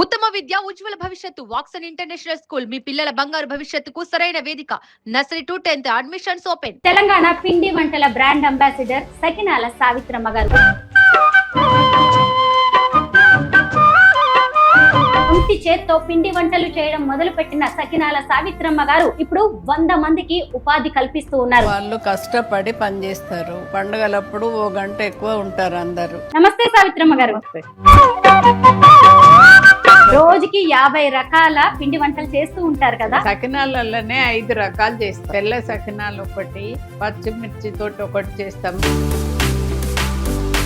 ఉత్తమ విద్య ఉజ్వల భవిష్యత్తు Woxsen international school మీ పిల్లల బంగారు భవిష్యత్తుకు సరైన వేదిక. Nursery to 10th admissions open. Telangana పిండి వంటల బ్రాండ్ అంబాసిడర్ సకినాల సావిత్రమ్మ గారు ఇంటి చేత్తో పిండి వంటలు చేయడం మొదలు పెట్టిన సకినాల సావిత్రమ్మ గారు ఇప్పుడు 100 మందికి ఉపాధి కల్పిస్తూ ఉన్నారు. వాళ్ళు కష్టపడి పనిచేస్తారు. పండుగలప్పుడు ఓ గంట ఎక్కువ ఉంటారు అందరూ. నమస్తే సావిత్రమ్మ గారు. రోజుకి 50 రకాల పిండి వంటలు చేస్తూ ఉంటారు కదా? సకినాలలోనే 5 రకాలు చేస్తాం. తెల్ల సకినాలు ఒకటి, పచ్చిమిర్చి తోటి ఒకటి చేస్తాం.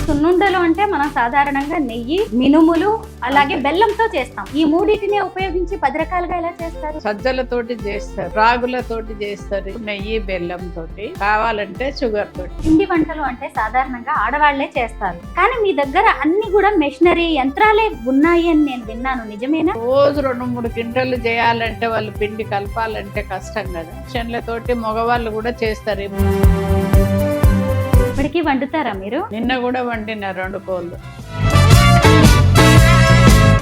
సున్నుండలు అంటే మనం సాధారణంగా నెయ్యి, మినుములు అలాగే బెల్లంతో చేస్తాం. ఈ మూడింటిని ఉపయోగించి 10 రకాలుగా ఎలా చేస్తారు? సజ్జలతోటి చేస్తారు, రాగులతోటి చేస్తారు, నెయ్యి బెల్లం తోటి, కావాలంటే షుగర్ తోటి. పిండి వంటలు అంటే సాధారణంగా ఆడవాళ్లే చేస్తారు, కానీ మీ దగ్గర అన్ని కూడా మెషినరీ యంత్రాలే ఉన్నాయి అని నేను విన్నాను, నిజమేనా? రోజు 2-3 క్వింటాలు చేయాలంటే వాళ్ళు పిండి కలపాలంటే కష్టం కదా. మిషన్లతోటి మగవాళ్ళు కూడా చేస్తారు. ఇప్పటికీ వండుతారా మీరు? నిన్న కూడా వండిన 2 కోళ్ళు.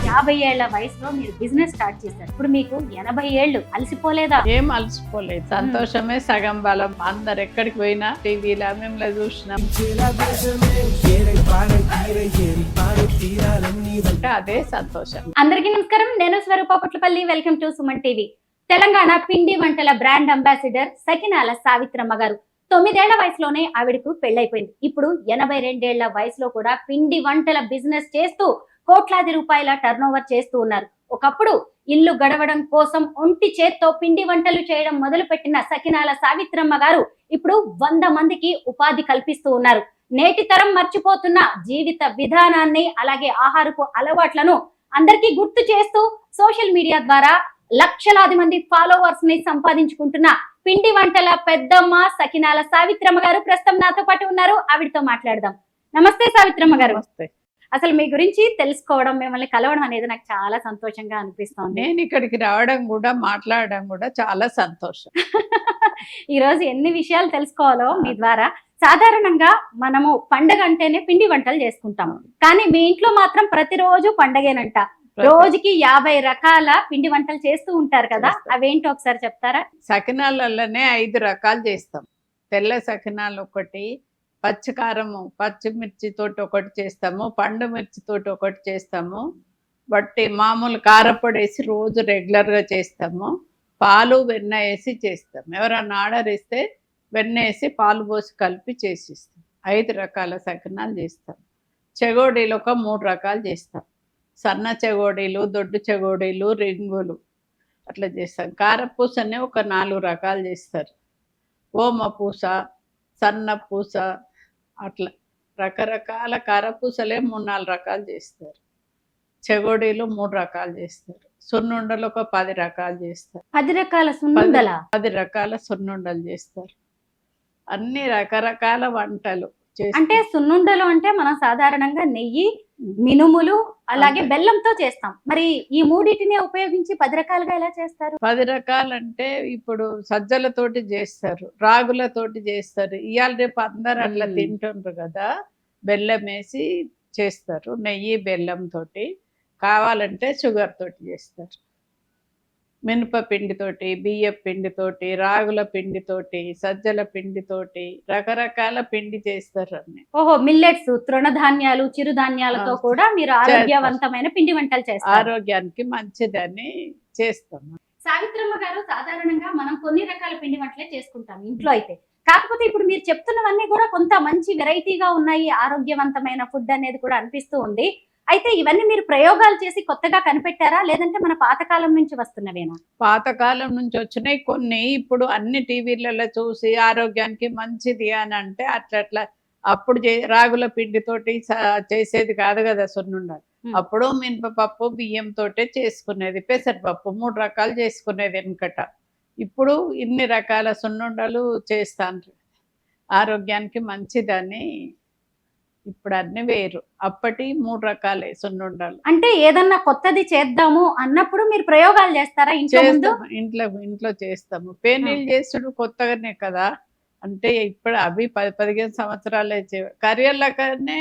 50 ఏళ్ల వయసులో మీరు బిజినెస్ స్టార్ట్ చేశారు. ఇప్పుడు మీకు 80 ఏళ్ళు, అలసిపోలేదా? ఏం అలసిపోలేదు. సంతోషమే సగం బలం. అందరు ఎక్కడికి పోయినా టీవీలో మేము చూసినాం. అదే సంతోషం. అందరికీ నమస్కారం, నేను Swarupapatlapalli. Welcome to Suman TV. Telangana పిండి వంటల బ్రాండ్ అంబాసిడర్ సకినాల సావిత్రమ్మ గారు 9 ఏళ్ల వయసులోనే ఆవిడకు పెళ్లైపోయింది. ఇప్పుడు 82 ఏళ్ల వయసులో కూడా పిండి వంటల బిజినెస్ చేస్తూ కోట్లాది రూపాయల టర్నోవర్ చేస్తూ ఉన్నారు. ఒకప్పుడు ఇల్లు గడవడం కోసం ఒంటి చేత్తో పిండి వంటలు చేయడం మొదలు పెట్టిన సకినాల సావిత్రమ్మ గారు ఇప్పుడు 100 మందికి ఉపాధి కల్పిస్తూ ఉన్నారు. నేటి తరం మర్చిపోతున్న జీవిత విధానాన్ని అలాగే ఆహారపు అలవాట్లను అందరికీ గుర్తు చేస్తూ సోషల్ మీడియా ద్వారా లక్షలాది మంది ఫాలోవర్స్ ని సంపాదించుకుంటున్న పిండి వంటల పెద్దమ్మ సకినాల సావిత్రమ్మ గారు ప్రస్తుతం నాతో పాటు ఉన్నారు. ఆవిడతో మాట్లాడదాం. నమస్తే సావిత్రమ్మ గారు. అసలు మీ గురించి తెలుసుకోవడం, మిమ్మల్ని కలవడం అనేది నాకు చాలా సంతోషంగా అనిపిస్తోంది. నేను ఇక్కడికి రావడం కూడా మాట్లాడడం కూడా చాలా సంతోషం. ఈ రోజు ఎన్ని విషయాలు తెలుసుకోవాలో మీ ద్వారా. సాధారణంగా మనము పండగ అంటేనే పిండి వంటలు చేసుకుంటాము, కానీ మీ ఇంట్లో మాత్రం ప్రతిరోజు పండగేనంట. రోజుకి 50 రకాల పిండి వంటలు చేస్తూ ఉంటారు కదా, అవేంటో ఒకసారి చెప్తారా? సకినాలలోనే 5 రకాలు చేస్తాం. తెల్ల సకినాలు ఒకటి, పచ్చికారము పచ్చిమిర్చి తోటి ఒకటి చేస్తాము, పండు మిర్చి తోటి ఒకటి చేస్తాము, బట్టి మామూలు కారపొడి వేసి రోజు రెగ్యులర్గా చేస్తాము, పాలు వెన్న వేసి చేస్తాం. ఎవరన్నా ఆర్డర్ ఇస్తే వెన్న వేసి పాలు పోసి కలిపి చేసిస్తాం. 5 రకాల సకినాలు చేస్తాం. చెగోడీలు ఒక 3 రకాలు చేస్తాం. సన్న చెగోడీలు, దొడ్డు చెగోడీలు, రింగులు అట్లా చేస్తాం. కారపూసనే ఒక 4 రకాలు చేస్తారు. ఓమ పూస, సన్న పూస, అట్లా రకరకాల కారపూసలే 3-4 రకాలు చేస్తారు. చెగోడీలు 3 రకాలు చేస్తారు. సున్నుండలు ఒక 10 రకాలు చేస్తారు. 10 రకాల సున్నుండల? 10 రకాల సున్నుండలు చేస్తారు. అన్ని రకరకాల వంటలు. అంటే సున్నుండలు అంటే మనం సాధారణంగా నెయ్యి, మినుములు అలాగే బెల్లంతో చేస్తాం. మరి ఈ మూడింటిని ఉపయోగించి 10 రకాలుగా ఎలా చేస్తారు? 10 రకాలంటే ఇప్పుడు సజ్జలతోటి చేస్తారు, రాగులతోటి చేస్తారు. ఇవాళ రేపు అందరు అట్లా తింటుండ్రు కదా, బెల్లం వేసి చేస్తారు. నెయ్యి బెల్లం తోటి, కావాలంటే షుగర్ తోటి చేస్తారు. మినప పిండితోటి, బియ్య పిండితోటి, రాగుల పిండితోటి, సజ్జల పిండితోటి రకరకాల పిండి చేస్తారు అన్ని. ఓహో, మిల్లెట్స్, తృణధాన్యాలు, చిరుధాన్యాలతో కూడా మీరు ఆరోగ్యవంతమైన పిండి వంటలు చేస్తారు. ఆరోగ్యానికి మంచిదని చేస్తాం. సావిత్రమ్మ గారు, సాధారణంగా మనం కొన్ని రకాల పిండి వంటలే చేసుకుంటాం ఇంట్లో అయితే. కాకపోతే ఇప్పుడు మీరు చెప్తున్నవన్నీ కూడా కొంత మంచి వెరైటీగా ఉన్నాయి, ఆరోగ్యవంతమైన ఫుడ్ అనేది కూడా అనిపిస్తూ ఉంది. అయితే ఇవన్నీ మీరు ప్రయోగాలు చేసి కొత్తగా కనిపెట్టారా, లేదంటే మన పాతకాలం నుంచి వస్తున్నవేనా? పాతకాలం నుంచి వచ్చినాయి కొన్ని. ఇప్పుడు అన్ని టీవీలలో చూసి ఆరోగ్యానికి మంచిది అని అంటే అట్లా అప్పుడు రాగుల పిండితోటి చేసేది కాదు కదా సున్నుండలు. అప్పుడు మినపప్పు బియ్యం తోటే చేసుకునేది, పెసరపప్పు 3 రకాలు చేసుకునేది వెనుకట. ఇప్పుడు ఇన్ని రకాల సున్నుండలు చేస్తాను, ఆరోగ్యానికి మంచిదని. ఇప్పుడు అన్ని వేరు. అప్పటి 3 రకాలే సున్నుండలు. అంటే ఏదన్నా కొత్తది చేద్దాము అన్నప్పుడు మీరు ప్రయోగాలు చేస్తారా ఇంట్లో చేస్తాము. పేనీళ్ళు చేసుడు కొత్తగానే కదా, అంటే ఇప్పుడు అవి 10-15 సంవత్సరాలే. కర్రీలకనే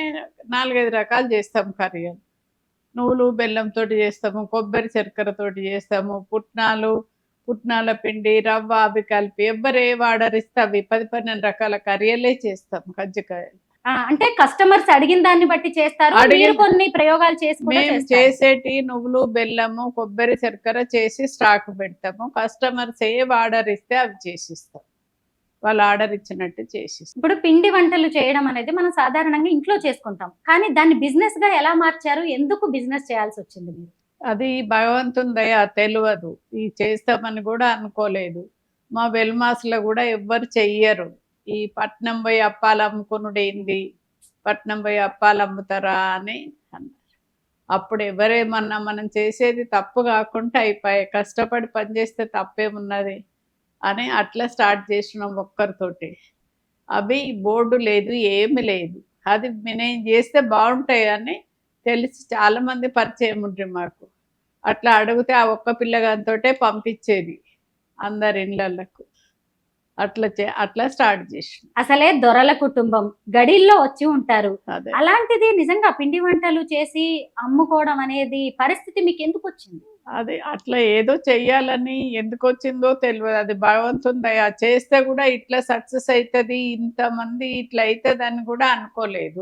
4-5 రకాలు చేస్తాం కర్రీలు. నువ్వులు బెల్లంతో చేస్తాము, కొబ్బరి చక్కెరతోటి చేస్తాము, పుట్నాల పిండి, రవ్వ అవి కలిపి ఎవ్వరు ఏ ఆర్డర్ ఇస్తే అవి 10-12 రకాల కర్రీలే చేస్తాం. కజ్జికాయలు అంటే కస్టమర్స్ అడిగిన దాన్ని బట్టి చేస్తారు, మీరు కొన్ని ప్రయోగాలు చేసి కూడా మేము చేస్తారు. చేసేటి నువ్వులు, బెల్లము, కొబ్బరి చక్కెర చేసి స్టాక్ పెడతాము. కస్టమర్స్ ఏ ఆర్డర్ ఇస్తే అవి చేసిస్తాం. వాళ్ళు ఆర్డర్ ఇచ్చినట్టు చేసిస్తాం. ఇప్పుడు పిండి వంటలు చేయడం అనేది మనం సాధారణంగా ఇంట్లో చేసుకుంటాం, కానీ దాన్ని బిజినెస్ గా ఎలా మార్చారు? ఎందుకు బిజినెస్ చేయాల్సి వచ్చింది మీరు? అది భగవంతుని దయ, తెలియదు. ఈ చేస్తామని కూడా అనుకోలేదు. మా వెల్మాస్లో కూడా ఎవ్వరు చెయ్యరు. ఈ పట్నం పోయి అప్పాలు అమ్ముకునుడు ఏంది, పట్నం పోయి అప్పాలు అమ్ముతారా అని అన్నారు. అప్పుడు ఎవరేమన్నా మనం చేసేది తప్పు కాకుండా అయిపోయాయి, కష్టపడి పనిచేస్తే తప్పేమున్నది అని అట్లా స్టార్ట్ చేసినాం ఒక్కరితోటి. అవి బోర్డు లేదు, ఏమి లేదు. అది నేను చేస్తే బాగుంటాయి అని తెలిసి చాలామంది పరిచయం ఉండ్రి మాకు. అట్లా అడిగితే ఆ ఒక్క పిల్లగానితోటే పంపించేది అందరి ఇళ్ళకు. అట్లా స్టార్ట్ చేసిన. అసలే దొరల కుటుంబం, గడిల్లో వచ్చి ఉంటారు. అదే అలాంటిది నిజంగా పిండి వంటలు చేసి అమ్ముకోవడం అనేది పరిస్థితి మీకు ఎందుకు వచ్చింది? అది అట్లా ఏదో చెయ్యాలని ఎందుకు వచ్చిందో తెలియదు. అది భగవంతుని దయ. చేస్తే కూడా ఇట్లా సక్సెస్ అవుతుంది, ఇంతమంది ఇట్లా అవుతుంది అని కూడా అనుకోలేదు.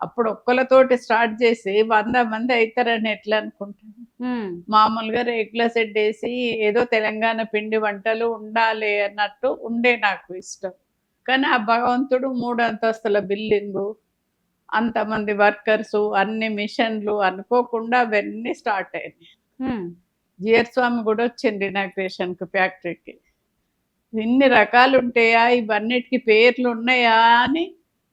అప్పుడు ఒక్కలతోటి స్టార్ట్ చేసి 100 మంది అవుతారని ఎట్లా అనుకుంటాను. మామూలుగా రేకుల సెట్ వేసి ఏదో తెలంగాణ పిండి వంటలు ఉండాలి అన్నట్టు ఉండే నాకు ఇష్టం. కానీ ఆ భగవంతుడు 3 అంతస్తుల బిల్డింగు, అంతమంది వర్కర్సు, అన్ని మిషన్లు అనుకోకుండా అవన్నీ స్టార్ట్ అయినాయి. జిఆర్ స్వామి కూడా వచ్చింది ఇనాగ్రేషన్కి ఫ్యాక్టరీకి. ఇన్ని రకాలు ఉంటాయా, ఇవన్నిటికి పేర్లు ఉన్నాయా అని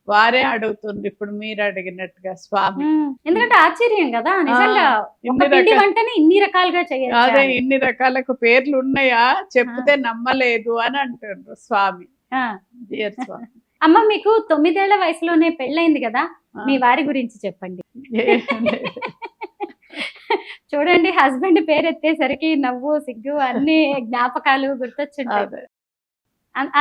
వారే అడుగుతుంది ఇప్పుడు మీరు అడిగినట్టుగా స్వామి. ఎందుకంటే ఆశ్చర్యం కదా నిజంగా, ఇన్ని పిండి వంటని ఇన్ని రకాలుగా చేయొచ్చు. అదే ఇన్ని రకాలకు పేర్లు ఉన్నాయా, చెప్తే నమ్మలేదు అని అంటుండ్రు స్వామి, జిఆర్ స్వామి. అమ్మ, మీకు 9 ఏళ్ల వయసులోనే పెళ్ళైంది కదా, మీ వారి గురించి చెప్పండి. చూడండి, హస్బెండ్ పేరు ఎత్తేసరికి నవ్వు, సిగ్గు అన్ని జ్ఞాపకాలు గుర్తొచ్చుంటాయి.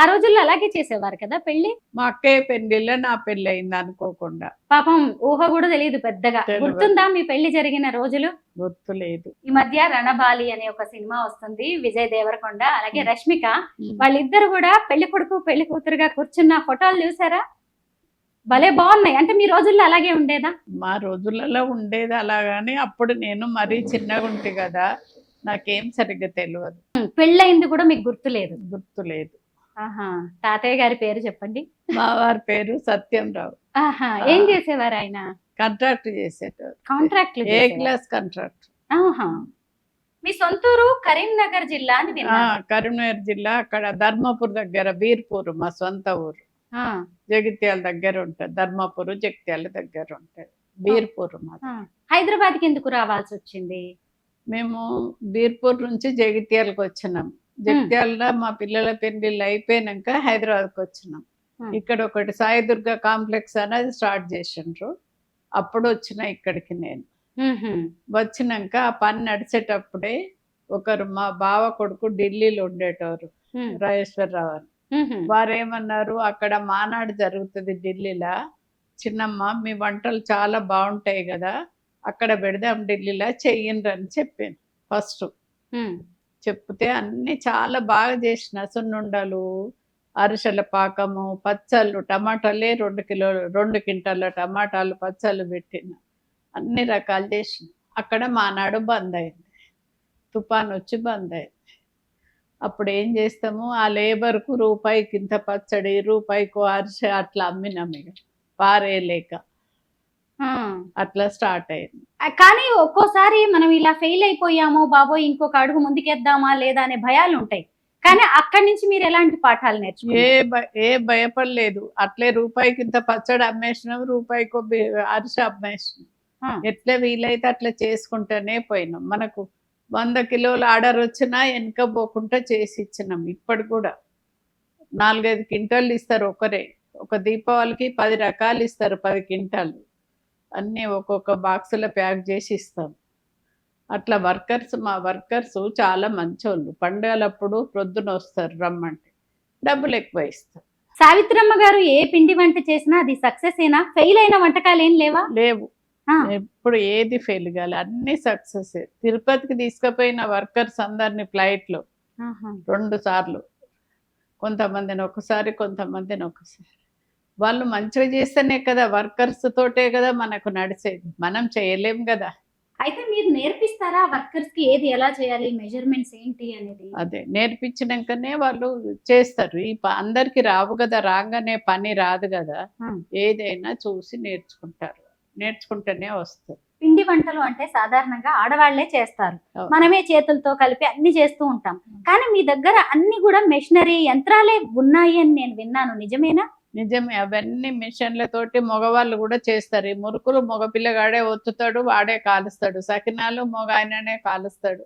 ఆ రోజుల్లో అలాగే చేసేవారు కదా పెళ్లి. మా అక్కయ్య పెళ్లిలో నా పెళ్లి అయింది అనుకోకుండా. పాపం ఊహ కూడా తెలియదు పెద్దగా. గుర్తుందా మీ పెళ్లి జరిగిన రోజులు? గుర్తులేదు. ఈ మధ్య రణబాలి అనే ఒక సినిమా వస్తుంది, విజయ్ దేవరకొండ అలాగే రష్మిక, వాళ్ళిద్దరు కూడా పెళ్లి కొడుకు పెళ్లి కూతురుగా కూర్చున్న ఫోటోలు చూసారా? భలే బాగున్నాయి. అంటే మీ రోజుల్లో అలాగే ఉండేదా? మా రోజులలో ఉండేది అలాగానే. అప్పుడు నేను మరీ చిన్నగా ఉంటే కదా, నాకేం సరిగ్గా తెలియదు. పెళ్ళయింది కూడా మీకు గుర్తులేదు? గుర్తులేదు. తాతయ్య గారి పేరు చెప్పండి. మా వారి పేరు సత్యంరావు. ఏం చేసేవారు ఆయన? కాంట్రాక్ట్ చేసేటారు. కాంట్రాక్ట్, ఏ క్లాస్ కాంట్రాక్ట్. మీ సొంతూరు కరీంనగర్ జిల్లా అని విన్నాను. కరీంనగర్ జిల్లా, అక్కడ ధర్మపూర్ దగ్గర బీర్పూర్ మా సొంత ఊరు. జగిత్యాల దగ్గర ఉంటుంది. ధర్మపూర్ జగిత్యాల దగ్గర ఉంటుంది బీర్పూర్. హైదరాబాద్ కి ఎందుకు రావాల్సి వచ్చింది? మేము బీర్పూర్ నుంచి జగిత్యాలకు వచ్చినాం. జగిత్యాలలో మా పిల్లల పెళ్లిళ్ళు అయిపోయినాక హైదరాబాద్కి వచ్చినాం. ఇక్కడ ఒకటి సాయిదుర్గ కాంప్లెక్స్ అనేది స్టార్ట్ చేసిండ్రు. అప్పుడు వచ్చిన ఇక్కడికి నేను. వచ్చినాక ఆ పని నడిచేటప్పుడే ఒకరు మా బావ కొడుకు ఢిల్లీలో ఉండేటవారు, రాజేశ్వరరావు అని. వారేమన్నారు, అక్కడ మానాడు జరుగుతుంది ఢిల్లీలో, చిన్నమ్మ మీ వంటలు చాలా బాగుంటాయి కదా, అక్కడ పెడదాం ఢిల్లీలో, చెయ్యండి అని చెప్పాను ఫస్ట్. చెప్తే అన్ని చాలా బాగా చేసిన. సున్నుండలు, అరిసెల పాకము, పచ్చళ్ళు, టమాటాలే 2 క్వింటాల టమాటాలు పచ్చళ్ళు పెట్టిన, అన్ని రకాలు చేసిన. అక్కడ మానాడు బంద్ అయింది, తుఫాన్ వచ్చి బంద్ అయింది. అప్పుడు ఏం చేస్తాము, ఆ లేబర్కు రూపాయికి ఇంత పచ్చడి, రూపాయికు అరిసె అట్లా అమ్మినాం, ఇక పారేయలేక. అట్లా స్టార్ట్ అయింది. కానీ ఒక్కోసారి మనం ఇలా ఫెయిల్ అయిపోయాము, బాబోయ్ ఇంకొక అడుగు ముందుకెద్దామా లేదా అనే భయాలు ఉంటాయి. కానీ అక్కడి నుంచి మీరు ఎలాంటి పాఠాలు నేర్చుకున్నారు? ఏ భయపడలేదు. అట్లే రూపాయికి ఇంత పచ్చడి అమ్మేసినాం, రూపాయికి అరిసె అమ్మేసినాం. ఎట్లా వీలైతే అట్లా చేసుకుంటూనే పోయినాం. మనకు 100 కిలోల ఆర్డర్ వచ్చినా వెనక పోకుండా చేసి ఇచ్చినాం. ఇప్పటి కూడా 4-5 క్వింటాలు ఇస్తారు ఒకరే. ఒక దీపావళికి 10 రకాలు ఇస్తారు, 10 క్వింటాలు అన్నీ ఒక్కొక్క బాక్సులో ప్యాక్ చేసి ఇస్తాం. అట్లా మా వర్కర్స్ చాలా మంచోళ్ళు. పండుగలప్పుడు ప్రొద్దున వస్తారు, రమ్మంటే డబ్బులు ఎక్కువ ఇస్తారు. సావిత్రమ్మ గారు ఏ పిండి వంట చేసినా అది సక్సెస్ అయినా, ఫెయిల్ అయిన వంటకాలు ఏం లేవా? లేవు. ఆ, ఎప్పుడు ఏది ఫెయిల్ కాలే, అన్ని సక్సెస్. తిరుపతికి తీసుకుపోయిన వర్కర్స్ అందరిని ఫ్లైట్లో ఆహా. 2 సార్లు, కొంతమందిని ఒకసారి, కొంతమందిని ఒకసారి. వాళ్ళు మంచిగా చేస్తేనే కదా, వర్కర్స్ తోటే కదా మనకు నడిచేది, మనం చేయలేం కదా. అయితే మీరు నేర్పిస్తారా వర్కర్స్ కి ఏది ఎలా చేయాలి, మెజర్మెంట్స్ ఏంటి అనేది? అదే నేర్పించినాకనే వాళ్ళు చేస్తారు. అందరికి రావు కదా, రాగానే పని రాదు కదా. ఆ. ఏదైనా చూసి నేర్చుకుంటారు, నేర్చుకుంటేనే వస్తుంది. పిండి వంటలు అంటే సాధారణంగా ఆడవాళ్లే చేస్తారు, అవును. మనమే చేతులతో కలిపి అన్ని చేస్తూ ఉంటాం. కానీ మీ దగ్గర అన్ని కూడా మెషినరీ యంత్రాలే ఉన్నాయి అని నేను విన్నాను, నిజమేనా? నిజమే, అవన్నీ మిషన్లతోటి మగవాళ్ళు కూడా చేస్తారు. ఈ మురుకులు మగ పిల్లగాడే ఒత్తుతాడు, వాడే కాలుస్తాడు. సకినాలు మగ ఆయననే కాలుస్తాడు.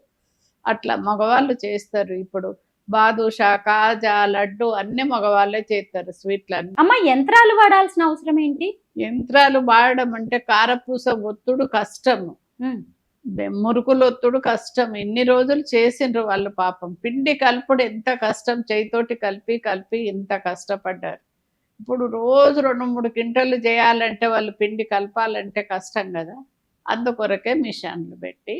అట్లా మగవాళ్ళు చేస్తారు. ఇప్పుడు బాదుషా, కాజా, లడ్డు అన్ని మగవాళ్ళే చేస్తారు, స్వీట్లన్నీ. అమ్మ, యంత్రాలు వాడాల్సిన అవసరం ఏంటి? యంత్రాలు వాడడం అంటే కారపూస ఒత్తుడు కష్టము, మురుకులు ఒత్తుడు కష్టం. ఇన్ని రోజులు చేసిండ్రు వాళ్ళు, పాపం. పిండి కలుపుడు ఎంత కష్టం, చేయితోటి కలిపి కలిపి ఇంత కష్టపడ్డారు. ఇప్పుడు రోజు 2-3 క్వింటాలు చేయాలంటే, వాళ్ళు పిండి కలపాలంటే కష్టం కదా. అందుకొరకే మిషన్లు పెట్టి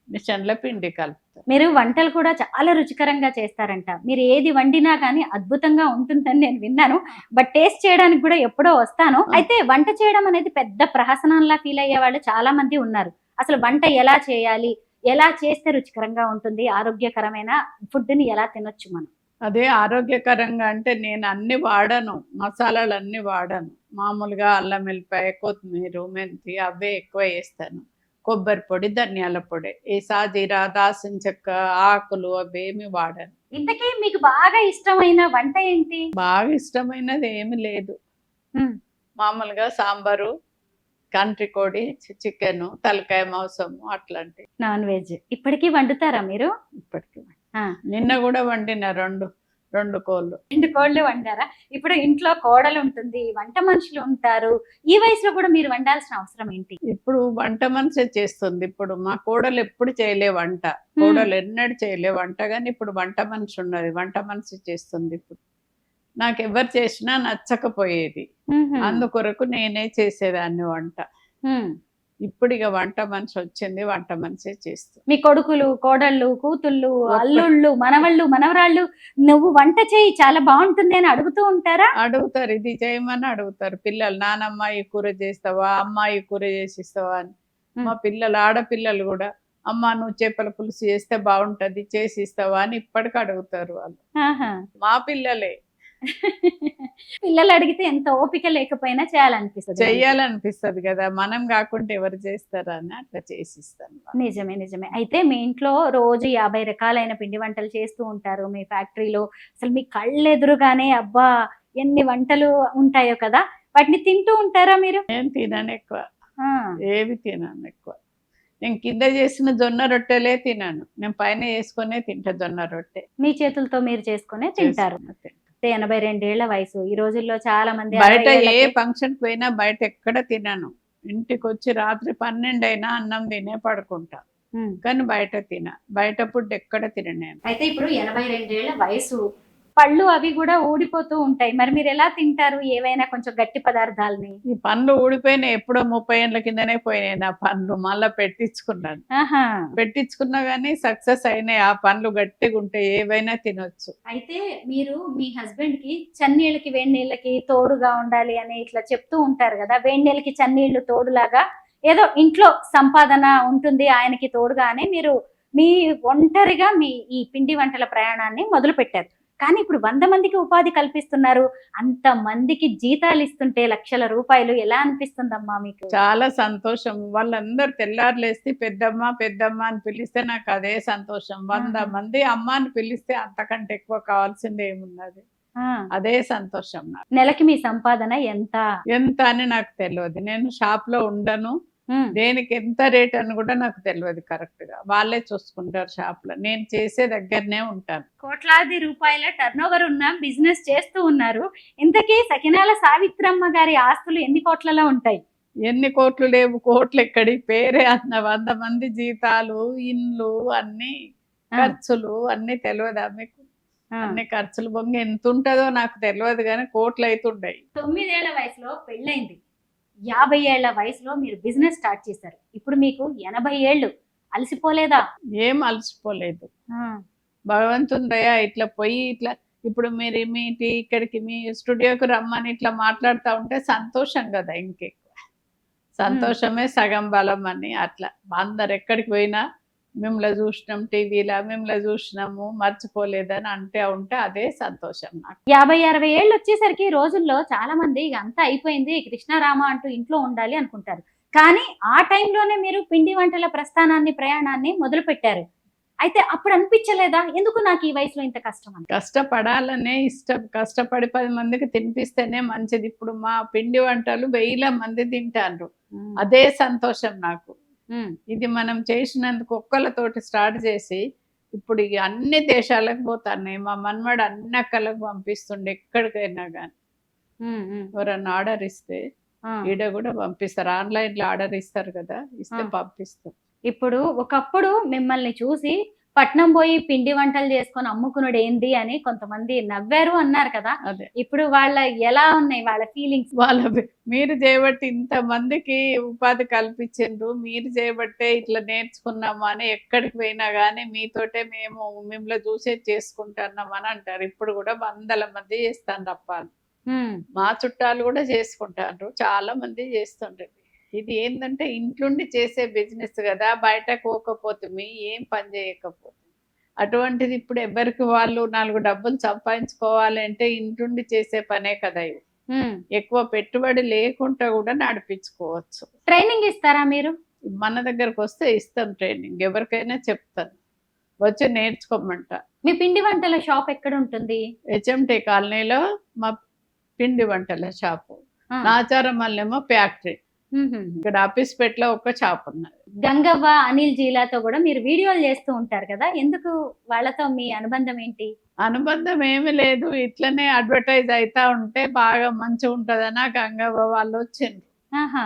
మిషన్లో పిండి కలుపుతారు. మీరు వంటలు కూడా చాలా రుచికరంగా చేస్తారంట. మీరు ఏది వండినా కానీ అద్భుతంగా ఉంటుందని నేను విన్నాను. బట్ టేస్ట్ చేయడానికి కూడా ఎప్పుడో వస్తాను. అయితే వంట చేయడం అనేది పెద్ద ప్రహసనంలా ఫీల్ అయ్యే వాళ్ళు చాలా మంది ఉన్నారు. అసలు వంట ఎలా చేయాలి, ఎలా చేస్తే రుచికరంగా ఉంటుంది, ఆరోగ్యకరమైన ఫుడ్ ని ఎలా తినొచ్చు మనం? అదే ఆరోగ్యకరంగా అంటే, నేను అన్ని వాడను, మసాలాలు అన్ని వాడను. మామూలుగా అల్లం వెల్లిపాయ, కొత్తిమీర, మెంతి అవే ఎక్కువ వేస్తాను. కొబ్బరి పొడి, ధనియాల పొడి, ఈ సాజీరా, దాల్చిన చెక్క, ఆకులు అవేమి వాడను. ఇంతకీ మీకు బాగా ఇష్టమైన వంట ఏంటి? బాగా ఇష్టమైనది ఏమి లేదు. మామూలుగా సాంబారు, కంట్రి కోడి, చికెను, తలకాయ మాంసము అట్లాంటివి. నాన్ వెజ్ ఇప్పటికీ వండుతారా మీరు? ఇప్పటికీ నిన్న కూడా వండిన రెండు కోళ్ళు. 2 కోళ్ళు వండారా? ఇప్పుడు ఇంట్లో కోడలు ఉంటుంది, వంట మనుషులు ఉంటారు. ఈ వయసులో కూడా మీరు వండాల్సిన అవసరం ఏంటి? ఇప్పుడు వంట మనిషి చేస్తుంది. ఇప్పుడు మా కోడలు ఎప్పుడు చేయలే వంట, కోడలు ఎన్నడూ చేయలే వంట. కానీ ఇప్పుడు వంట మనిషి ఉన్నది, వంట మనిషి చేస్తుంది. ఇప్పుడు నాకు ఎవరు చేసినా నచ్చకపోయేది, అందుకొరకు నేనే చేసేదాన్ని వంట. ఇప్పుడు ఇక వంట మనిషి వచ్చింది, వంట మనిషి చేస్తుంది. మీ కొడుకులు, కోడళ్ళు, కూతుళ్ళు, అల్లుళ్ళు, మనవళ్ళు, మనవరాళ్ళు నువ్వు వంట చేయి చాలా బాగుంటుంది అని అడుగుతూ ఉంటారా? అడుగుతారు, ఇది చేయమని అడుగుతారు పిల్లలు. నానమ్మ ఈ కూర చేస్తావా, అమ్మ ఈ కూర చేసిస్తావా అని. మా పిల్లలు, ఆడపిల్లలు కూడా, అమ్మ నువ్వు చేపల పులుసు చేస్తే బాగుంటది, చేసి ఇస్తావా అని ఇప్పటికి అడుగుతారు వాళ్ళు. మా పిల్లలే. పిల్లలు అడిగితే ఎంత ఓపిక లేకపోయినా చెయ్యాలనిపిస్తుంది కదా, మనం కాకుండా ఎవరు చేస్తారా అని అట్లా చేసిస్తాను. నిజమే నిజమే. అయితే మీ ఇంట్లో రోజు 50 రకాలైన పిండి వంటలు చేస్తూ ఉంటారు మీ ఫ్యాక్టరీలో. అసలు మీ కళ్ళెదురుగానే అబ్బా ఎన్ని వంటలు ఉంటాయో కదా, వాటిని తింటూ ఉంటారా మీరు? నేను తినను ఎక్కువ, ఏవి తినను ఎక్కువ. నేను కింద చేసిన జొన్న రొట్టెలే తినను, నేను పైన చేసుకునే తింటా జొన్న రొట్టె. మీ చేతులతో మీరు చేసుకునే తింటారు. 82 ఏళ్ల వయసు. ఈ రోజుల్లో చాలా మంది బయట ఏ ఫంక్షన్ పోయినా బయట ఎక్కడ తినను. ఇంటికి వచ్చి రాత్రి 12 అయినా అన్నం తినే పడుకుంటా, కానీ బయట ఫుడ్ ఎక్కడ తినను. అయితే ఇప్పుడు 82 ఏళ్ల వయసు, పళ్ళు అవి కూడా ఊడిపోతూ ఉంటాయి. మరి మీరు ఎలా తింటారు ఏవైనా కొంచెం గట్టి పదార్థాలని? ఈ పండ్లు ఊడిపోయినాయి, ఎప్పుడో 30 ఏళ్ళ కిందనే పోయినాయి నా పండ్లు. మళ్ళా పెట్టించుకున్నాను, పెట్టించుకున్నా గానీ సక్సెస్ అయినాయి. ఆ పండ్లు గట్టిగా ఉంటే ఏవైనా తినొచ్చు. అయితే మీరు మీ హస్బెండ్ కి చన్నీళ్ళకి వేడి నీళ్ళకి తోడుగా ఉండాలి అని ఇట్లా చెప్తూ ఉంటారు కదా, వేడి నీళ్ళకి చన్నీళ్లు తోడులాగా ఏదో ఇంట్లో సంపాదన ఉంటుంది ఆయనకి తోడుగా అని మీరు మీ ఒంటరిగా మీ ఈ పిండి వంటల ప్రయాణాన్ని మొదలు పెట్టారు. కానీ ఇప్పుడు 100 మందికి ఉపాధి కల్పిస్తున్నారు, అంత మందికి జీతాలు ఇస్తుంటే లక్షల రూపాయలు, ఎలా అనిపిస్తుందమ్మా మీకు? చాలా సంతోషం. వాళ్ళందరూ తెల్లారులేస్తే పెద్దమ్మ పెద్దమ్మ అని పిలిస్తే నాకు అదే సంతోషం. 100 మంది అమ్మ అని పిలిస్తే అంతకంటే ఎక్కువ కావాల్సింది ఏమున్నది? అదే సంతోషం. నెలకి మీ సంపాదన ఎంత అని నాకు తెలియదు, నేను షాప్ లో ఉండను, దేనికి ఎంత రేట్ అని కూడా నాకు తెలియదు కరెక్ట్ గా. వాళ్ళే చూసుకుంటారు షాప్ లో, నేను చేసే దగ్గరనే ఉంటాను. కోట్లాది రూపాయల టర్నోవర్ ఉన్న బిజినెస్ చేస్తూ ఉన్నారు. ఇంతకీ సకినాల సావిత్రమ్మ గారి ఆస్తులు ఎన్ని కోట్లలో ఉంటాయి? ఎన్ని కోట్లు లేవు, కోట్లు ఎక్కడి, పేరే అన్న 100 మంది జీతాలు, ఇండ్లు, అన్ని ఖర్చులు అన్ని తెలియదా మీకు? అన్ని ఖర్చులు బొంగ ఎంత ఉంటుందో నాకు తెలియదు, కానీ కోట్లు అవుతుంటాయి. 9 ఏళ్ల వయసులో పెళ్ళైంది, 50 ఏళ్ల వయసులో మీరు బిజినెస్ స్టార్ట్ చేశారు. ఇప్పుడు మీకు 80 ఏళ్ళు. అలసిపోలేదా? ఏం అలసిపోలేదు. భగవంతుని దయ ఇట్లా పోయి ఇట్లా ఇప్పుడు మీరు ఇక్కడికి మీ స్టూడియోకి రమ్మని ఇట్లా మాట్లాడుతూ ఉంటే సంతోషం కదా, ఇంకెక్కువ సంతోషమే సగం బలం అని. అట్లా అందరు ఎక్కడికి పోయినా మిమ్మల్ని చూసినాం టీవీలో, మిమ్మల్ని చూసినాము మర్చిపోలేదని అంటే ఉంటే అదే సంతోషం నాకు. 50-60 ఏళ్ళు వచ్చేసరికి రోజుల్లో చాలా మంది ఇక అంతా అయిపోయింది, కృష్ణారామ అంటూ ఇంట్లో ఉండాలి అనుకుంటారు. కానీ ఆ టైంలోనే మీరు పిండి వంటల ప్రయాణాన్ని మొదలు పెట్టారు. అయితే అప్పుడు అనిపించలేదా, ఎందుకు నాకు ఈ వయసులో ఇంత కష్టం అని? కష్టపడాలనే ఇష్టం. కష్టపడి 10 మందికి తినిపిస్తేనే మంచిది. ఇప్పుడు మా పిండి వంటలు 1000 మంది తింటారు, అదే సంతోషం నాకు. ఇది మనం చేసినందుకు ఒక్కళ్ళతోటి స్టార్ట్ చేసి ఇప్పుడు ఇక అన్ని దేశాలకు పోతాను. మా మన్మడు అన్ని అక్కలకు పంపిస్తుండే, ఎక్కడికైనా కానీ ఎవరన్నా ఆర్డర్ ఇస్తే ఈడ కూడా పంపిస్తారు. ఆన్లైన్ లో ఆర్డర్ ఇస్తారు కదా, ఇస్తే పంపిస్తారు. ఇప్పుడు ఒకప్పుడు మిమ్మల్ని చూసి పట్నం పోయి పిండి వంటలు చేసుకొని అమ్ముకున్నాడు ఏంది అని కొంతమంది నవ్వారు అన్నారు కదా, అదే ఇప్పుడు వాళ్ళ ఎలా ఉన్నాయి వాళ్ళ ఫీలింగ్స్? మీరు చేయబట్టి ఇంత మందికి ఉపాధి కల్పించిండ్రు, మీరు చేయబట్టే ఇట్లా నేర్చుకున్నాము అని ఎక్కడికి పోయినా గానీ మీతోటే మేము మిమ్మల్ని చూసే చేసుకుంటున్నాం అని అంటారు. ఇప్పుడు కూడా 100 మంది చేస్తాను అప్పాలు. మా చుట్టాలు కూడా చేసుకుంటారు, చాలా మంది చేస్తుండ్రు. ఇది ఏంటంటే ఇంట్లోండి చేసే బిజినెస్ కదా, బయటకు పోకపోతే ఏం పని చేయకపోతే. అటువంటిది ఇప్పుడు ఎవరికి వాళ్ళు 4 డబ్బులు సంపాదించుకోవాలంటే ఇంట్లోండి చేసే పనే కదా ఇది. ఎక్కువ పెట్టుబడి లేకుండా కూడా నడిపించుకోవచ్చు. ట్రైనింగ్ ఇస్తారా మీరు? మన దగ్గరకు వస్తే ఇస్తాం ట్రైనింగ్, ఎవరికైనా చెప్తాను, వచ్చి నేర్చుకోమంట. మీ పిండి వంటల షాప్ ఎక్కడ ఉంటుంది? HMT కాలనీలో మా పిండి వంటల షాపు, నాచారమల్లేమో ఫ్యాక్టరీ, ఇక్కడ ఆఫీస్పేటలో ఒక షాప్ ఉన్నది. గంగవ్వ, అనిల్ జీలాతో కూడా మీరు వీడియోలు చేస్తూ ఉంటారు కదా, ఎందుకు వాళ్ళతో మీ అనుబంధం ఏంటి? అనుబంధం ఏమి లేదు, ఇట్లనే అడ్వర్టైజ్ అవుతా ఉంటే బాగా మంచిగా ఉంటదనా గంగవ్వ వాళ్ళు వచ్చిండ్రు,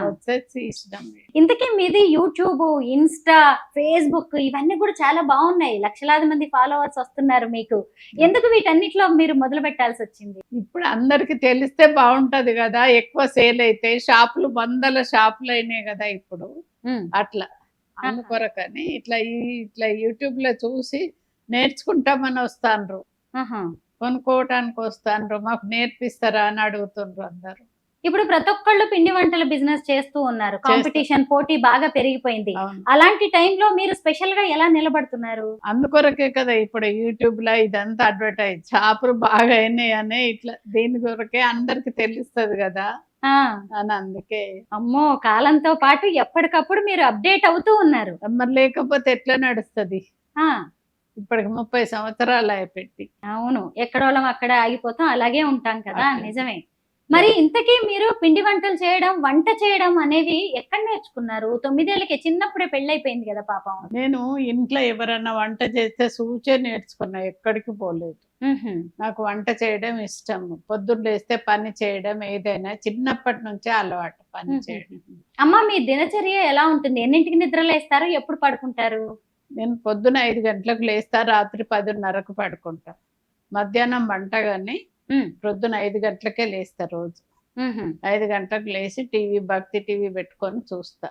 వచ్చేసి ఇష్టం. ఇంతకీ మీది యూట్యూబ్, ఇన్స్టా, ఫేస్బుక్ ఇవన్నీ కూడా చాలా బాగున్నాయి, లక్షలాది మంది ఫాలోవర్స్ వస్తున్నారు మీకు. ఎందుకు వీటన్నిటిలో మీరు మొదలు పెట్టాల్సి వచ్చింది? ఇప్పుడు అందరికి తెలిస్తే బాగుంటది కదా, ఎక్కువ సేల్ అయితే. షాపులు 100 షాపులు అయినాయి కదా ఇప్పుడు, అట్లా అందుకొరకని ఇట్లా యూట్యూబ్ లో చూసి నేర్చుకుంటామని వస్తాండ్రు, కొనుక్కోవటానికి వస్తాండ్రు, మాకు నేర్పిస్తారా అని అడుగుతుండ్రు అందరు. ఇప్పుడు ప్రతి ఒక్కళ్ళు పిండి వంటల బిజినెస్ చేస్తూ ఉన్నారు, కాంపిటీషన్, పోటీ బాగా పెరిగిపోయింది. అలాంటి టైంలో మీరు స్పెషల్ గా ఎలా నిలబడుతున్నారు? అందుకొరకే కదా ఇప్పుడు యూట్యూబ్ లో ఇదంతా అడ్వర్టైజ్, షాపులు బాగా అయినాయి అనే ఇట్లా దీని కొరకే అందరికి తెలుస్తుంది కదా అని. అందుకే అమ్మో, కాలంతో పాటు ఎప్పటికప్పుడు మీరు అప్డేట్ అవుతూ ఉన్నారు. మరి లేకపోతే ఎట్లా నడుస్తుంది? ఇప్పటికి 30 సంవత్సరాలు పెట్టి. అవును, ఎక్కడోళ్ళం అక్కడ ఆగిపోతాం, అలాగే ఉంటాం కదా, నిజమే. మరి ఇంతకీ మీరు పిండి వంటలు చేయడం, వంట చేయడం అనేవి ఎక్కడ నేర్చుకున్నారు? 9 ఏళ్ళకి, చిన్నప్పుడే పెళ్ళైపోయింది కదా పాపం. నేను ఇంట్లో ఎవరన్నా వంట చేస్తే చూచే నేర్చుకున్నా, ఎక్కడికి పోలేదు. నాకు వంట చేయడం ఇష్టం, పొద్దున్న లేస్తే పని చేయడం, ఏదైనా చిన్నప్పటి నుంచే అలవాటు పని చేయడం. అమ్మ, మీ దినచర్య ఎలా ఉంటుంది? ఎన్నింటికి నిద్ర లేస్తారు, ఎప్పుడు పడుకుంటారు? నేను పొద్దున 5 గంటలకు లేస్తా, రాత్రి 10:30కు పడుకుంటా. మధ్యాహ్నం వంట గాని ప్రొద్దున 5 గంటలకే లేస్తా రోజు. 5 గంటలకు లేచి భక్తి టీవీ పెట్టుకొని చూస్తా.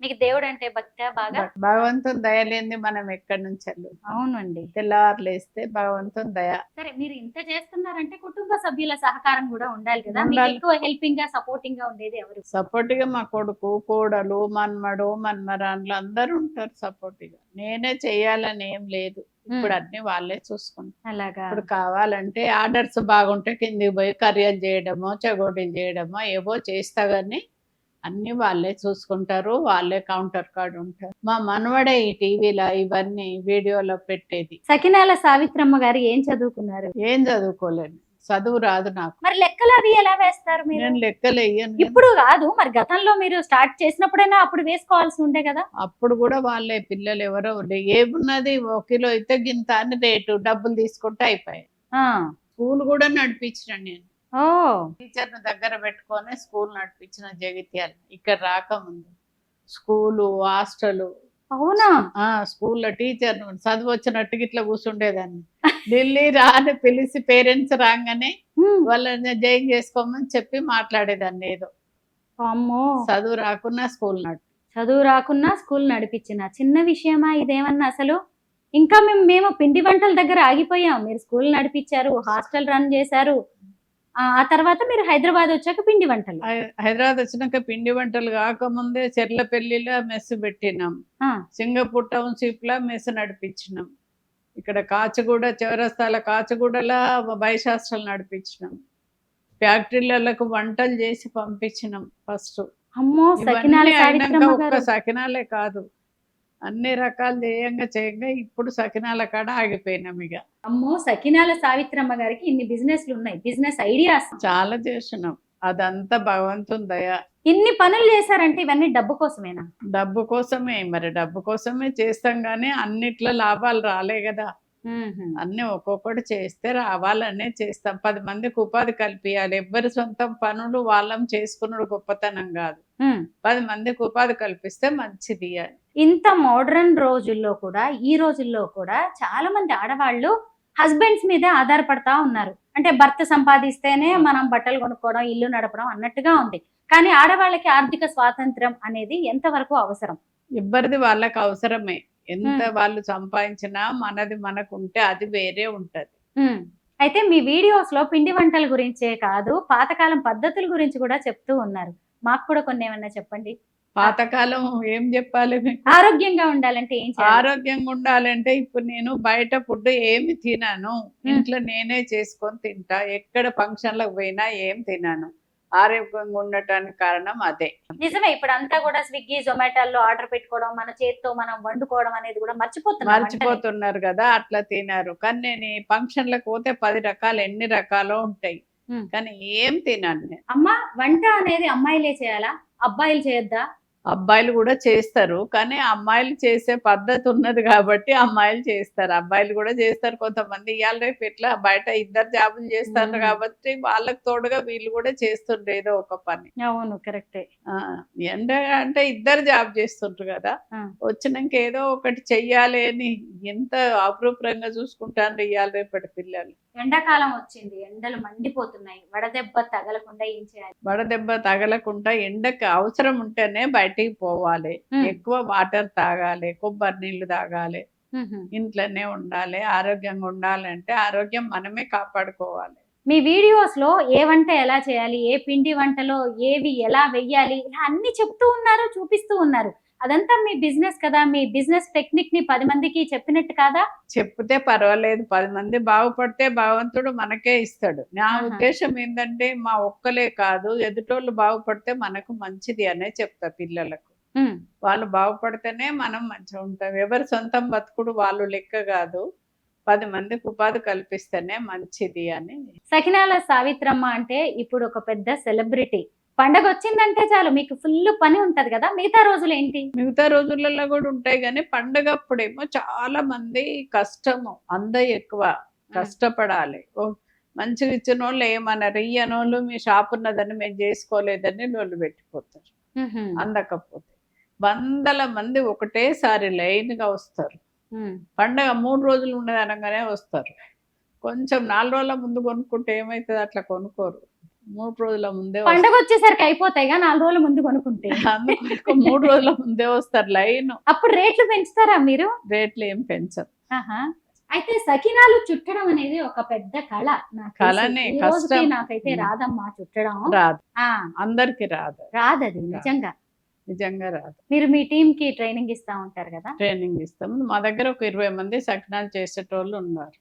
మీకు దేవుడు అంటే భక్తి బాగా? భగవంతుని దయ లేనిది మనం ఎక్కడి నుంచి వెళ్ళు. అవునండి, తెల్లవారు లేస్తే భగవంతుని దయ. సరే, మీరు ఇంత చేస్తున్నారంటే కుటుంబ సభ్యుల సహకారం కూడా ఉండాలి కదా, ఎక్కువ హెల్పింగ్ గా, సపోర్టింగ్ గా ఉండేది ఎవరు? సపోర్ట్ గా మా కొడుకు, కోడలు, మన్మడు, మన్మరాన్లు అందరూ ఉంటారు సపోర్ట్ గా. నేనే చెయ్యాలని ఏం లేదు, ఇప్పుడు అన్ని వాళ్ళే చూసుకుంటారు. అలాగా? ఇప్పుడు కావాలంటే ఆర్డర్స్ బాగుంటే కిందికి పోయి కర్రీలు చేయడమో, చెగోడీలు చేయడమో ఏవో చేస్తా గానీ అన్ని వాళ్ళే చూసుకుంటారు, వాళ్ళే కౌంటర్ కార్డ్ ఉంటారు. మా మనవడే ఈ టీవీలో ఇవన్నీ వీడియోలో పెట్టేది. సకినాల సావిత్రమ్మ గారు ఏం చదువుకున్నారు? ఏం చదువుకోలేను, చదువు రాదు నాకు. మరి లెక్కలు అవి ఎలా వేస్తారు మీరు? నేను లెక్కలు వేయను. ఇప్పుడు కాదు, మరి గతంలో మీరు స్టార్ట్ చేసినప్పుడైనా అప్పుడు వేసుకోవాల్సి ఉండే కదా. అప్పుడు కూడా వాళ్ళే పిల్లలు ఎవరో ఉండే, ఏమున్నది 1 కిలో అయితే గింత అని రేటు, డబ్బులు తీసుకుంటే అయిపోయాయి. స్కూల్ కూడా నడిపించిన నేను, టీచర్ దగ్గర పెట్టుకొని స్కూల్ నడిపించిన జగిత్యాల. ఇక్కడ రాకముందు స్కూలు, హాస్టలు. అవునా? స్కూల్లో టీచర్ చదువు వచ్చినట్టుగా ఇట్లా కూర్చుండేదాన్ని. ఢిల్లీ రాని పిలిచి పేరెంట్స్ రాగానే వాళ్ళని జాయిన్ చేసుకోమని చెప్పి మాట్లాడేదాన్ని. ఏదో అమ్మో, చదువు రాకున్నా స్కూల్ చదువు రాకున్నా స్కూల్ నడిపించిన చిన్న విషయమా ఇదేమన్నా అసలు? ఇంకా మేము పిండి వంటల దగ్గర ఆగిపోయాం. మీరు స్కూల్ నడిపించారు, హాస్టల్ రన్ చేశారు. ఆ తర్వాత మీరు హైదరాబాద్ వచ్చాక పిండి వంటలు. హైదరాబాద్ వచ్చినాక పిండి వంటలు కాకముందే చెర్లపల్లిలో మెస్ పెట్టినాం. ఆ, సింగపూర్ టౌన్షిప్ లో మెస్ నడిపించినాం. ఇక్కడ కాచిగూడ చౌరస్తాల కాచిగూడలో బైశాస్త్రాలు నడిపించినాం. ఫ్యాక్టరీలకు వంటలు చేసి పంపించినాం ఫస్ట్. అమ్మో, సకినాల సావిత్రమ్మ ఒక్క గారు. సకినాలే కాదు, అన్ని రకాలు చేయంగా ఇప్పుడు సకినాల కాడ ఆగిపోయినాం. ఇక అమ్మో, సకినాల సావిత్రమ్మ గారికి ఇన్ని బిజినెస్లు ఉన్నాయి, బిజినెస్ ఐడియాస్ చాలా చేసినాం. అదంతా భగవంతుని దయ. ఇన్ని పనులు చేశారంటే ఇవన్నీ డబ్బు కోసమేనా? డబ్బు కోసమే, మరి డబ్బు కోసమే చేస్తాం కానీ అన్నిట్లో లాభాలు రాలే కదా. అన్ని ఒక్కొక్కటి చేస్తే రావాలనే చేస్తాం. 10 మందికి ఉపాధి కల్పించాలి. ఎవ్వరి సొంతం పనులు వాళ్ళం చేసుకున్నాడు గొప్పతనం కాదు. 10 మందికి ఉపాధి కల్పిస్తే మంచిది. ఇంత మోడర్న్ రోజుల్లో కూడా, ఈ రోజుల్లో కూడా చాలా మంది ఆడవాళ్ళు హస్బెండ్స్ మీదే ఆధారపడతా ఉన్నారు. అంటే భర్త సంపాదిస్తేనే మనం బట్టలు కొనుక్కోవడం, ఇల్లు నడపడం అన్నట్టుగా ఉంది. కానీ ఆడవాళ్ళకి ఆర్థిక స్వాతంత్రం అనేది ఎంతవరకు అవసరం? ఇద్దరిది వాళ్ళకి అవసరమే. ఎంత వాళ్ళు సంపాదించినా మనది మనకు ఉంటే అది వేరే ఉంటది. అయితే మీ వీడియోస్ లో పిండి వంటల గురించే కాదు, పాతకాలం పద్ధతుల గురించి కూడా చెప్తూ ఉన్నారు. మాకు కూడా కొన్ని ఏమన్నా చెప్పండి. పాతకాలం ఏం చెప్పాలి మీకు? ఆరోగ్యంగా ఉండాలంటే ఏం చేయాలి? ఆరోగ్యంగా ఉండాలంటే ఇప్పుడు నేను బయట ఫుడ్ ఏమి తినాను, ఇంట్లో నేనే చేసుకొని తింటా. ఎక్కడ ఫంక్షన్లకు పోయినా ఏం తినాను. ఆరోగ్యంగా ఉండటానికి కారణం అదే. నిజమే, ఇప్పుడు అంతా కూడా స్విగ్గీ జొమాటోలో ఆర్డర్ పెట్టుకోవడం, మన చేతితో మనం వండుకోవడం అనేది కూడా మర్చిపోతున్నారు కదా. అట్లా తినారు. కానీ నేను ఫంక్షన్లకు పోతే 10 రకాలు ఎన్ని రకాలు ఉంటాయి, కానీ ఏం తినాను నేను. అమ్మ, వంట అనేది అమ్మాయిలే చేయాలా, అబ్బాయిలు చేయొద్దా? అబ్బాయిలు కూడా చేస్తారు, కానీ అమ్మాయిలు చేసే పద్ధతి ఉన్నది కాబట్టి అమ్మాయిలు చేస్తారు. అబ్బాయిలు కూడా చేస్తారు కొంతమంది. ఇవాళ రేపు ఎట్లా బయట ఇద్దరు జాబులు చేస్తారు కాబట్టి వాళ్ళకి తోడుగా వీళ్ళు కూడా చేస్తుండ్రు ఏదో ఒక పని. అవును, కరెక్టే. ఎండ అంటే ఇద్దరు జాబ్ చేస్తుండ్రు కదా. వచ్చినాక ఏదో ఒకటి చెయ్యాలి అని ఎంత అపరూపంగా చూసుకుంటారు ఇవాళ రేపటి పిల్లలు. ఎండాకాలం వచ్చింది, ఎండలు మండిపోతున్నాయి. వడదెబ్బ తగలకుండా ఏం చేయాలి? వడదెబ్బ తగలకుండా ఎండకి అవసరం ఉంటేనే బయటికి పోవాలి. ఎక్కువ వాటర్ తాగాలి, కొబ్బరి నీళ్లు తాగాలి, ఇంట్లోనే ఉండాలి. ఆరోగ్యంగా ఉండాలంటే ఆరోగ్యం మనమే కాపాడుకోవాలి. మీ వీడియోస్ లో ఏ వంట ఎలా చేయాలి, ఏ పిండి వంటలో ఏవి ఎలా వెయ్యాలి, ఇలా అన్ని చెప్తూ ఉన్నారు, చూపిస్తూ ఉన్నారు. అదంతా మీ బిజినెస్ కదా. మీ బిజినెస్ టెక్నిక్ ని 10 మందికి చెప్పినట్టు కాదా? చెప్తే పర్వాలేదు. 10 మంది బాగుపడితే భగవంతుడు మనకే ఇస్తాడు. నా ఉద్దేశం ఏంటంటే మా ఒక్కలే కాదు, ఎదుటోళ్ళు బాగుపడితే మనకు మంచిది అనే చెప్తా పిల్లలకు. వాళ్ళు బాగుపడితేనే మనం మంచిగా ఉంటాం. ఎవరి సొంతం బతుకుడు వాళ్ళు లెక్క కాదు. 10 మందికి ఉపాధి కల్పిస్తేనే మంచిది అని. సకినాల సావిత్రమ్మ అంటే ఇప్పుడు ఒక పెద్ద సెలబ్రిటీ. పండగ వచ్చిందంటే చాలు మీకు ఫుల్ పని ఉంటది కదా. మిగతా రోజులు ఏంటి? మిగతా రోజులలో కూడా ఉంటాయి, కానీ పండగ అప్పుడేమో చాలా మంది కష్టము, ఎక్కువ కష్టపడాలి. మంచిగా ఇచ్చిన వాళ్ళు ఏమన్నారు, ఇయ్యనోళ్ళు మీ షాప్ ఉన్నదని మేము చేసుకోలేదని నోళ్ళు పెట్టిపోతారు. అందకపోతే 100 మంది ఒకటేసారి లైన్ గా వస్తారు. పండగ 3 రోజులు ఉన్నది అనగానే వస్తారు. కొంచెం 4 రోజుల ముందు కొనుక్కుంటే ఏమైతుంది, అట్లా కొనుక్కోరు. 3 రోజుల ముందే పండగ వచ్చేసరికి అయిపోతాయి 4 రోజుల ముందు కొనుక్కుంటే. అందుకు 3 రోజుల ముందే వస్తారు లైన్. అప్పుడు రేట్లు పెంచుతారా మీరు? రేట్లు ఏం పెంచరు. అయితే సకినాలు చుట్టడం అనేది ఒక పెద్ద కళ. కళనే, కష్టం. నాకైతే రాదమ్మా చుట్టడం. రాదు, అందరికి రాదు. రాదది నిజంగా రాదు. మీరు మీ టీం కి ట్రైనింగ్ ఇస్తా ఉంటారు కదా? ట్రైనింగ్ ఇస్తాం. మా దగ్గర ఒక 20 మంది సకినాలు చేసేటోళ్ళు ఉన్నారు.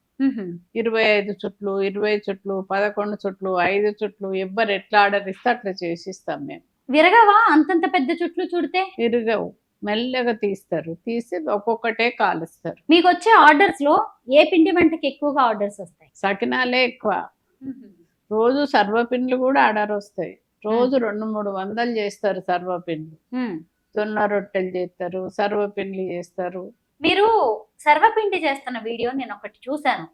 25 చుట్లు, 20 చుట్లు, 11 చుట్లు, 5 చుట్లు, ఎవ్వరు ఎట్లా ఆర్డర్ ఇస్తే అట్లా చేసిస్తాం మేము. విరగవా అంతంత పెద్ద చుట్లు చుడితే? విరగవు, మెల్లగా తీస్తారు. తీసి ఒక్కొక్కటే కాలుస్తారు. మీకు వచ్చే ఆర్డర్స్ లో ఏ పిండి వంటకి ఎక్కువగా ఆర్డర్స్ వస్తాయి? సకినాలే ఎక్కువ. రోజు సర్వపిండ్లు కూడా ఆర్డర్ వస్తాయి. రోజు 200-300 వందలు చేస్తారు సర్వపిండ్లు. జొన్న రొట్టెలు చేస్తారు, సర్వపిండ్లు చేస్తారు. మీరు సర్వపిండి చేస్తున్న వీడియో నేను ఒకటి చూసాను.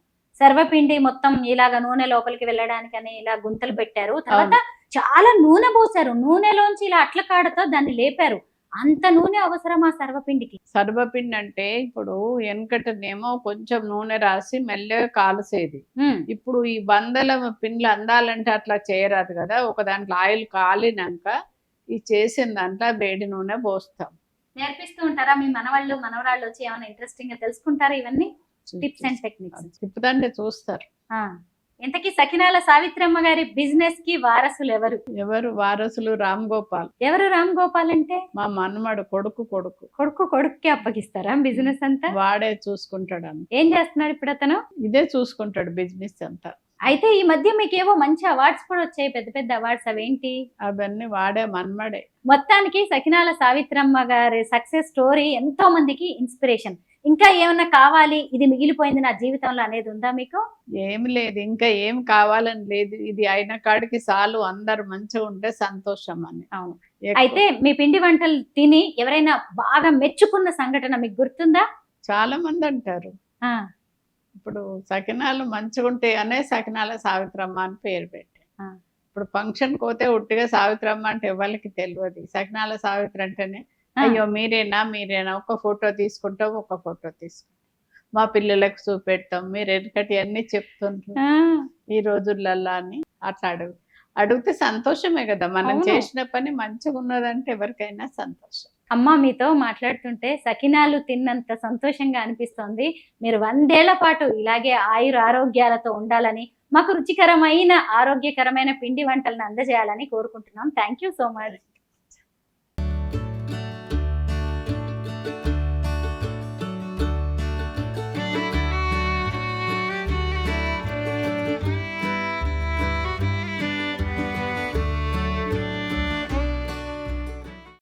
సర్వపిండి మొత్తం ఇలాగ నూనె లోపలికి వెళ్ళడానికని ఇలా గుంతలు పెట్టారు. తర్వాత చాలా నూనె పోసారు. నూనెలోంచి ఇలా అట్ల కాడతో దాన్ని లేపారు. అంత నూనె అవసరమా సర్వపిండికి? సర్వపిండి అంటే ఇప్పుడు వెనకటనేమో కొంచెం నూనె రాసి మెల్లగా కాల్చేది. ఇప్పుడు ఈ 100 పిండ్లు అందాలంటే అట్లా చేయరాదు కదా. ఒక దాంట్లో ఆయిల్ కాలినాక ఈ చేసిన దాంట్లో వేడి నూనె పోస్తాం. నేర్పిస్తూ ఉంటారా మీ మనవాళ్ళు మనవరాళ్ళు వచ్చి ఏమైనా ఇంట్రెస్టింగ్ గా తెలుసుకుంటారా ఇవన్నీ టిప్స్ అండ్ టెక్నిక్స్? తిప్పుదంటే చూస్తారు. ఇంతకీ సకినాల సావిత్రమ్మ గారి బిజినెస్ కి వారసులు ఎవరు? ఎవరు వారసులు? రామ్ గోపాల్. ఎవరు రామ్ గోపాల్ అంటే? మా మనమడు కొడుకు. కొడుక్కి అప్పగిస్తారా బిజినెస్ అంతా? వాడే చూసుకుంటాడు అంత. ఏం చేస్తున్నాడు ఇప్పుడు అతను? ఇదే చూసుకుంటాడు బిజినెస్ అంతా. అయితే ఈ మధ్య మీకు ఏవో మంచి అవార్డ్స్ కూడా వచ్చాయి, పెద్ద పెద్ద అవార్డ్స్. అవేంటి? అవన్నీ వాడే మనమడే. మొత్తానికి సకినాల సావిత్రమ్మ గారి సక్సెస్ స్టోరీ ఎంతో మందికి ఇన్స్పిరేషన్. ఇంకా ఏమన్నా కావాలి, ఇది మిగిలిపోయింది నా జీవితంలో అనేది ఉందా మీకు? ఏమి లేదు, ఇంకా ఏం కావాలని లేదు. ఇది అయిన కాడికి చాలు, అందరు మంచిగా ఉంటే సంతోషం అని. అవును. అయితే మీ పిండి వంటలు తిని ఎవరైనా బాగా మెచ్చుకున్న సంఘటన మీకు గుర్తుందా? చాలా మంది అంటారు. ఇప్పుడు సకినాలు మంచిగా ఉంటాయి అనే సకినాల సావిత్రమ్మ అని పేరు పెట్టారు. ఇప్పుడు ఫంక్షన్ పోతే ఉట్టిగా సావిత్రమ్మ అంటే ఎవరికి తెలియదు. సకినాల సావిత్రి అంటేనే అయ్యో మీరేనా ఒక ఫోటో తీసుకుంటాం, మా పిల్లలకు చూపెడతాం, మీరు ఎక్కటి అన్ని చెప్తుంటారు ఈ రోజులల్లా అని. అట్లా అడిగితే సంతోషమే కదా. మనం చేసిన పని మంచిగా ఉన్నదంటే ఎవరికైనా సంతోషం. అమ్మ, మీతో మాట్లాడుతుంటే సకినాలు తిన్నంత సంతోషంగా అనిపిస్తోంది. మీరు 100 ఏళ్ల పాటు ఇలాగే ఆరోగ్యాలతో ఉండాలని, మాకు రుచికరమైన ఆరోగ్యకరమైన పిండి వంటలను అందజేయాలని కోరుకుంటున్నాం. Thank you so much.